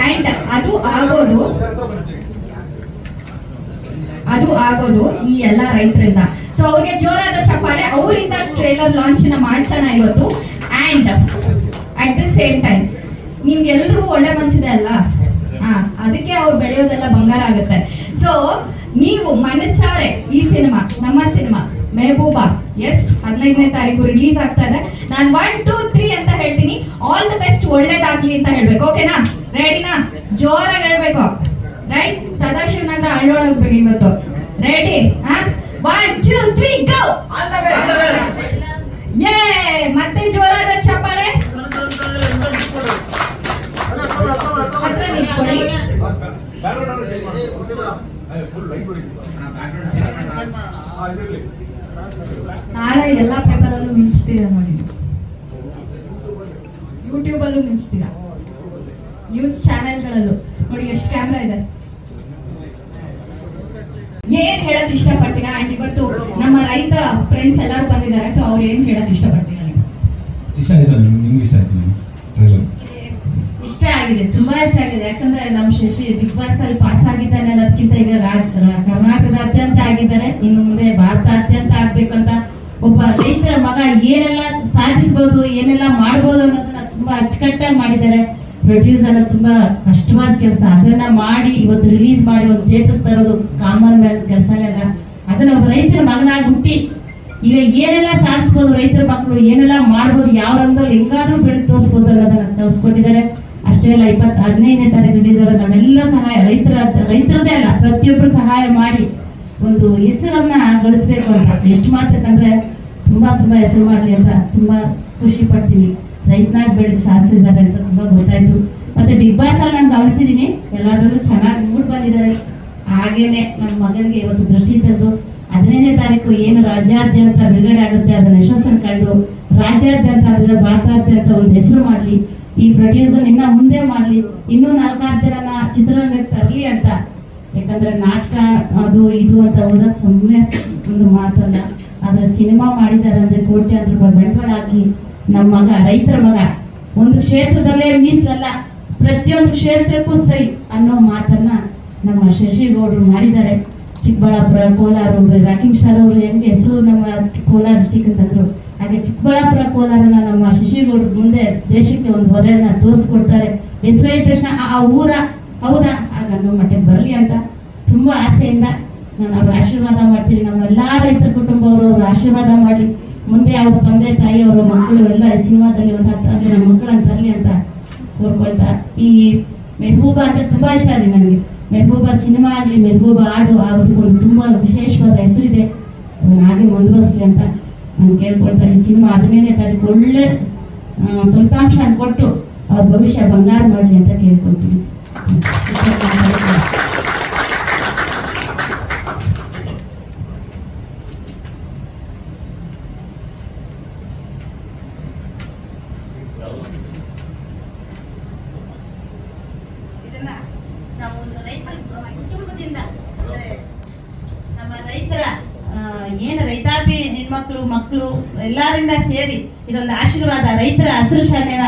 And ಅದು ಆಗೋದು ಈ ಎಲ್ಲ ರೈತರಿಂದ. ಸೊ ಅವ್ರಿಗೆ ಜೋರಾದ ಚಪ್ಪಾಳೆ, ಅವರಿಂದ ಟ್ರೇಲರ್ ಲಾಂಚ್ ಮಾಡ್ಸೋಣ ಇವತ್ತು. And at the same time ನಿಮ್ಗೆಲ್ರಿಗೂ ಒಳ್ಳೆ ಮನ್ಸಿದೆ ಅಲ್ಲ, ಅದಕ್ಕೆ ಅವ್ರು ಬೆಳೆಯೋದೆಲ್ಲ ಬಂಗಾರ ಆಗುತ್ತೆ. ಸೊ ನೀವು ಮನಸ್ಸಾರೆ ಈ ಸಿನಿಮಾ, ನಮ್ಮ ಸಿನಿಮಾ ಮೆಹಬೂಬಾ, ಎಸ್ 15ನೇ ತಾರೀಕು ರಿಲೀಸ್ ಆಗ್ತಾ ಇದೆ. ನಾನು 1 2 3 ಅಂತ ಹೇಳ್ತೀನಿ, ಆಲ್ ದ ಬೆಸ್ಟ್, ಒಳ್ಳೇದಾಗ್ಲಿ ಅಂತ ಹೇಳ್ಬೇಕು. ಓಕೆನಾ? ರೆಡಿನಾ? ಜೋರಾಗಿ ಹೇಳ್ಬೇಕು. ರೈಟ್? ಸದಾಶಿವನಗರ ಅಳ್ಳೋಳಾಗ್ಬೇಕು ಇವತ್ತು. ರೆಡಿ? 1 2 3 ಗೋ. ಯೇ, ಮತ್ತೆ ಜೋರಾದ ಚಪ್ಪಾಳೆ. ಹತ್ರ ನಿಂತ್ಕೊಳ್ಳಿ. ನಾಳೆ ಎಲ್ಲಾ ಪೇಪರಲ್ಲೂ ಮಿಂಚ್ತೀರಾ ನೋಡಿ, ಯೂಟ್ಯೂಬಲ್ಲೂ ಮಿಂಚ್ತೀರಾ, ನ್ಯೂಸ್ ಚಾನೆಲ್ಗಳಲ್ಲೂ ನೋಡಿ. ಎಷ್ಟು ಕ್ಯಾಮ್ರಾ ಇದೆ. ಏನ್ ಹೇಳಕ್ ಇಷ್ಟಪಡ್ತೀರಾ? ಅಂಡ್ ಇವತ್ತು ನಮ್ಮ ರೈತ ಫ್ರೆಂಡ್ಸ್ ಎಲ್ಲರೂ ಬಂದಿದ್ದಾರೆ. ಸೊ ಅವ್ರು ಏನ್ ಹೇಳಕ್ ಇಷ್ಟಪಡ್ತೀರಾ? ಇಷ್ಟ ಆಗಿದೆ, ತುಂಬಾ ಇಷ್ಟ ಆಗಿದೆ. ಯಾಕಂದ್ರೆ ನಮ್ಮ ಶಶಿ ಬಿಗ್ ಬಾಸ್ ಅಲ್ಲಿ ಪಾಸ್ ಆಗಿದ್ದಾನೆ ಅನ್ನೋದಕ್ಕಿಂತ ಈಗ ಕರ್ನಾಟಕದಾದ್ಯಂತ ಆಗಿದ್ದಾರೆ, ಇನ್ನು ಮುಂದೆ ಭಾರತಾದ್ಯಂತ ಆಗ್ಬೇಕಂತ ಒಬ್ಬ ರೈತರ ಮಗ ಏನೆಲ್ಲ ಸಾಧಿಸಬಹುದು, ಏನೆಲ್ಲ ಮಾಡಬಹುದು ಅನ್ನೋದನ್ನ ತುಂಬಾ ಅಚ್ಚುಕಟ್ಟಾಗಿ ಮಾಡಿದ್ದಾರೆ. ಪ್ರೊಡ್ಯೂಸರ್ ತುಂಬಾ ಕಷ್ಟವಾದ ಕೆಲಸ, ಅದನ್ನ ಮಾಡಿ ಇವತ್ತು ರಿಲೀಸ್ ಮಾಡಿ ಒಂದು ಥಿಯೇಟರ್ ತರೋದು ಕಾಮನ್ ಮ್ಯಾನ್ ಕೆಲಸ ಅಲ್ಲ. ಅದನ್ನ ಒಬ್ಬ ರೈತರ ಮಗನಾಗಿ ಹುಟ್ಟಿ ಈಗ ಏನೆಲ್ಲ ಸಾಧಿಸ್ಬೋದು, ರೈತರ ಮಕ್ಕಳು ಏನೆಲ್ಲ ಮಾಡ್ಬೋದು, ಯಾವ ರಂಗದಲ್ಲಿ ಹೆಂಗಾದ್ರೂ ಬೆಳೆದು ತೋರಿಸ್ಬೋದು ಅನ್ನೋದನ್ನ ತೋರಿಸ್ಕೊಟ್ಟಿದ್ದಾರೆ. ಅಷ್ಟೇ ಅಲ್ಲ, 15ನೇ ತಾರೀಕು ರಿಲೀಸ್ ಆದ ನಾವೆಲ್ಲ ಸಹಾಯ, ರೈತರದೇ ಅಲ್ಲ ಪ್ರತಿಯೊಬ್ಬರು ಸಹಾಯ ಮಾಡಿ ಒಂದು ಹೆಸರನ್ನ ಗಳಿಸ್ಬೇಕು ಅಂತ. ಎಷ್ಟು ಮಾತ್ರಕ್ಕಂದ್ರೆ ತುಂಬಾ ಹೆಸರು ಮಾಡ್ಲಿ ಅಂತ ತುಂಬಾ ಖುಷಿ ಪಡ್ತೀನಿ. ರೈತನಾಗಿ ಬೆಳೆದು ಸಾಧಿಸಿದ್ದಾರೆ ಅಂತ ತುಂಬಾ ಗೊತ್ತಾಯ್ತು. ಮತ್ತೆ ಬಿಗ್ ಬಾಸ್ ಅಲ್ಲಿ ನಾನು ಗಮನಿಸಿದೀನಿ, ಎಲ್ಲಾದ್ರಲ್ಲೂ ಚೆನ್ನಾಗಿ ಮೂಡ್ ಬಂದಿದ್ದಾರೆ. ಹಾಗೇನೆ ನಮ್ಮ ಮಗನಿಗೆ ಇವತ್ತು ದೃಷ್ಟಿ ತೆಗೆದು 15ನೇ ತಾರೀಕು ಏನು ರಾಜ್ಯಾದ್ಯಂತ ಬಿಡುಗಡೆ ಆಗುತ್ತೆ ಅದನ್ನ ಯಶಸ್ಸನ್ನು ಕಂಡು ರಾಜ್ಯಾದ್ಯಂತ ಅಂದ್ರೆ ಭಾರತಾದ್ಯಂತ ಒಂದು ಹೆಸರು ಮಾಡ್ಲಿ, ಈ ಪ್ರೊಡ್ಯೂಸರ್ ಇನ್ನ ಮುಂದೆ ಮಾಡ್ಲಿ, ಇನ್ನೂ 4-6 ಜನನ ಚಿತ್ರರಂಗಕ್ಕೆ ತರಲಿ ಅಂತ. ಯಾಕಂದ್ರೆ ನಾಟಕ ಅದು ಇದು ಅಂತ ಹೋದಾಗ ಸುಮ್ಮನೆ ಒಂದು ಮಾತಲ್ಲ, ಆದ್ರೆ ಸಿನಿಮಾ ಮಾಡಿದ್ದಾರೆ ಅಂದ್ರೆ ಕೋಟ್ಯಾಂತರ ರೂಪಾಯಿ ಬಂಡವಾಳ ಹಾಕಿ ನಮ್ಮ ಮಗ, ರೈತರ ಮಗ, ಒಂದು ಕ್ಷೇತ್ರದಲ್ಲೇ ಮೀಸಲಲ್ಲ ಪ್ರತಿಯೊಂದು ಕ್ಷೇತ್ರಕ್ಕೂ ಸೈ ಅನ್ನೋ ಮಾತನ್ನ ನಮ್ಮ ಶಶಿಗೌಡರು ಮಾಡಿದ್ದಾರೆ. ಚಿಕ್ಕಬಳ್ಳಾಪುರ, ಕೋಲಾರ, ರಾಕಿಂಗ್ ಸ್ಟಾರ್ ಅವರು ಹೆಂಗೆ ಹೆಸರು ನಮ್ಮ ಕೋಲಾರ ಡಿಸ್ಟಿಕ್ ಅಂತಂದ್ರು, ಹಾಗೆ ಚಿಕ್ಕಬಳ್ಳಾಪುರ, ಕೋಲಾರನ ನಮ್ಮ ಶಶಿಗೌಡರು ಮುಂದೆ ದೇಶಕ್ಕೆ ಒಂದು ಹೊರೆಯನ್ನ ತೋರಿಸ್ಕೊಡ್ತಾರೆ. ಹೆಸರು ಹೇಳಿದ ತಕ್ಷಣ ಆ ಊರ ಹೌದಾ ಆಗ ಅನ್ನೋ ಮಟ್ಟಕ್ಕೆ ಬರಲಿ ಅಂತ ತುಂಬಾ ಆಸೆಯಿಂದ ನಾನು ಅವ್ರ ಆಶೀರ್ವಾದ ಮಾಡ್ತೀನಿ. ನಮ್ಮೆಲ್ಲಾ ರೈತರ ಕುಟುಂಬ ಅವ್ರ ಆಶೀರ್ವಾದ ಮಾಡಲಿ, ಮುಂದೆ ಅವ್ರ ತಂದೆ ತಾಯಿ ಅವರ ಮಕ್ಕಳು ಎಲ್ಲ ಸಿನಿಮಾದಲ್ಲಿ ಒಂದು 10 ಜನ ಮಕ್ಕಳನ್ನ ತರಲಿ ಅಂತ ಕೋರ್ಕೊಳ್ತಾ, ಈ ಮೆಹಬೂಬಾ ಅಂದ್ರೆ ತುಂಬಾ ಇಷ್ಟ ಇದೆ ನನಗೆ. ಮೆಹಬೂಬಾ ಸಿನಿಮಾ ಆಗಲಿ, ಮೆಹಬೂಬಾ ಹಾಡು ಒಂದು ತುಂಬಾ ವಿಶೇಷವಾದ ಹೆಸರಿದೆ, ಅದನ್ನ ಹಾಗೆ ಮುಂದುವರಿಸಲಿ ಅಂತ ನಾನು ಕೇಳ್ಕೊಳ್ತಾ, ಈ ಸಿನಿಮಾ 15ನೇ ತಾರೀಕು ಒಳ್ಳೆ ಫಲಿತಾಂಶ ಕೊಟ್ಟು ಅವ್ರ ಭವಿಷ್ಯ ಬಂಗಾರ ಮಾಡಲಿ ಅಂತ ಕೇಳ್ಕೊಳ್ತೀನಿ. ಕುಟುಂಬದಿಂದ ನಮ್ಮ ರೈತರ ಏನು ರೈತಾಪಿ ಹೆಣ್ಮಕ್ಳು ಮಕ್ಕಳು ಎಲ್ಲರಿಂದ ಸೇರಿ ಇದೊಂದು ಆಶೀರ್ವಾದ. ರೈತರ ಹಸಿರು ಶಾಲೆನ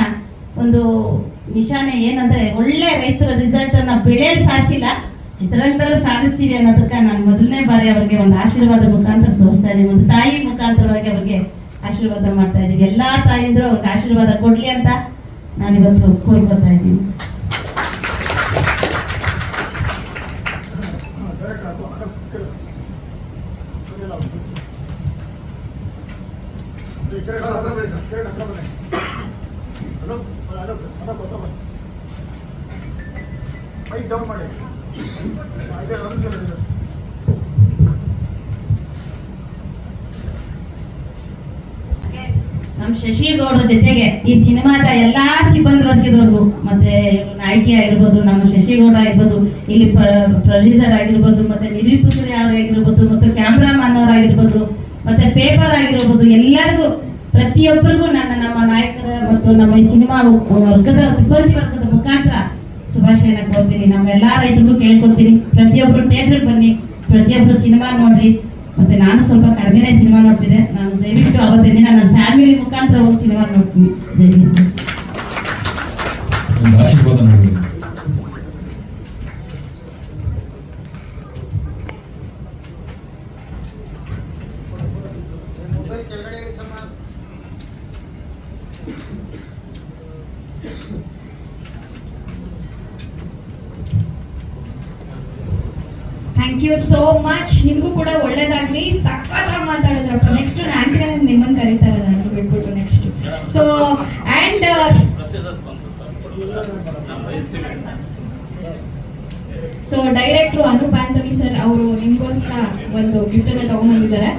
ಒಂದು ನಿಶಾನೆ ಏನಂದ್ರೆ ಒಳ್ಳೆ ರೈತರ ರಿಸಲ್ಟ್ ಅನ್ನ ಬೆಳೆಯಲ್ಲಿ ಸಾಧಿಸಿಲ್ಲ, ಚಿತ್ರರಂಗದಲ್ಲೂ ಸಾಧಿಸ್ತೀವಿ ಅನ್ನೋದಕ್ಕೆ ನಾನು ಮೊದಲನೇ ಬಾರಿ ಅವ್ರಿಗೆ ಒಂದು ಆಶೀರ್ವಾದ ಮುಖಾಂತರ ತೋರಿಸ್ತಾ ಇದ್ದೀನಿ. ಒಂದು ತಾಯಿ ಮುಖಾಂತರವಾಗಿ ಅವ್ರಿಗೆ ಆಶೀರ್ವಾದ ಮಾಡ್ತಾ ಇದ್ದೀವಿ. ಎಲ್ಲಾ ತಾಯಿಂದ್ರು ಅವ್ರಿಗೆ ಆಶೀರ್ವಾದ ಕೊಡ್ಲಿ ಅಂತ ನಾನಿವತ್ತು ಕೋರ್ಕೊತಾ ಇದ್ದೀನಿ. ನಮ್ಮ ಶಶಿಗೌಡರ ಜೊತೆಗೆ ಈ ಸಿನಿಮಾದ ಎಲ್ಲಾ ಸಿಬ್ಬಂದಿ ವರ್ಗದವ್ರಿಗೂ, ಮತ್ತೆ ನಾಯಕಿ ಆಗಿರ್ಬೋದು, ನಮ್ಮ ಶಶಿಗೌಡ ಆಗಿರ್ಬೋದು, ಇಲ್ಲಿ ಪ್ರೊಡ್ಯೂಸರ್ ಆಗಿರ್ಬೋದು, ಮತ್ತೆ ನಿರೂಪಕರು ಆಗಿರ್ಬೋದು, ಮತ್ತು ಕ್ಯಾಮ್ರಾಮನ್ ಅವರಾಗಿರ್ಬೋದು, ಮತ್ತೆ ಪೇಪರ್ ಆಗಿರ್ಬೋದು, ಎಲ್ಲರಿಗೂ ಪ್ರತಿಯೊಬ್ಬರಿಗೂ ನಮ್ಮ ನಾಯಕರ ಮತ್ತು ನಮ್ಮ ಈ ಸಿನಿಮಾ ವರ್ಗದ ಸಿಬ್ಬಂದಿ ವರ್ಗದ ಮುಖಾಂತರ ಶುಭಾಶಯನ ಕೋರ್ತೀನಿ. ನಮ್ಮ ಎಲ್ಲಾ ರೈತರಿಗೂ ಕೇಳ್ಕೊಡ್ತೀನಿ, ಪ್ರತಿಯೊಬ್ರು ಥಿಯೇಟರ್ಗೆ ಬನ್ನಿ, ಪ್ರತಿಯೊಬ್ರು ಸಿನಿಮಾ ನೋಡ್ರಿ. ಮತ್ತೆ ನಾನು ಸ್ವಲ್ಪ ಕಡಿಮೆನೇ ಸಿನಿಮಾ ನೋಡ್ತಿದ್ದೆ, ನಾನು ದಯವಿಟ್ಟು ಅವತ್ತಿನ ದಿನ ನನ್ನ ಫ್ಯಾಮಿಲಿ ಮುಖಾಂತರ ಹೋಗಿ ಸಿನಿಮಾ ನೋಡ್ತೀನಿ. Thank you so much. ನಿಮಗೂ ಕೂಡ ಒಳ್ಳೇದಾಗ್ಲಿ. ಸಖತ್ತಾಗಿ ಮಾತಾಡಿದ್ರಪ್ಪ. ನೆಕ್ಸ್ಟ್ ಆಂಕರ್ ನಿಮ್ಮನ್ನು ಕರೀತಾರೆ ನಾನು ಬಿಟ್ಬಿಟ್ಟು next. So and so director Anoop Anthony sir ಅವರು ನಿಮಗೋಸ್ಕರ ಒಂದು ಗಿಫ್ಟ್ ಅನ್ನ ತಗೊಂಡ್ಬಂದಿದ್ದಾರೆ.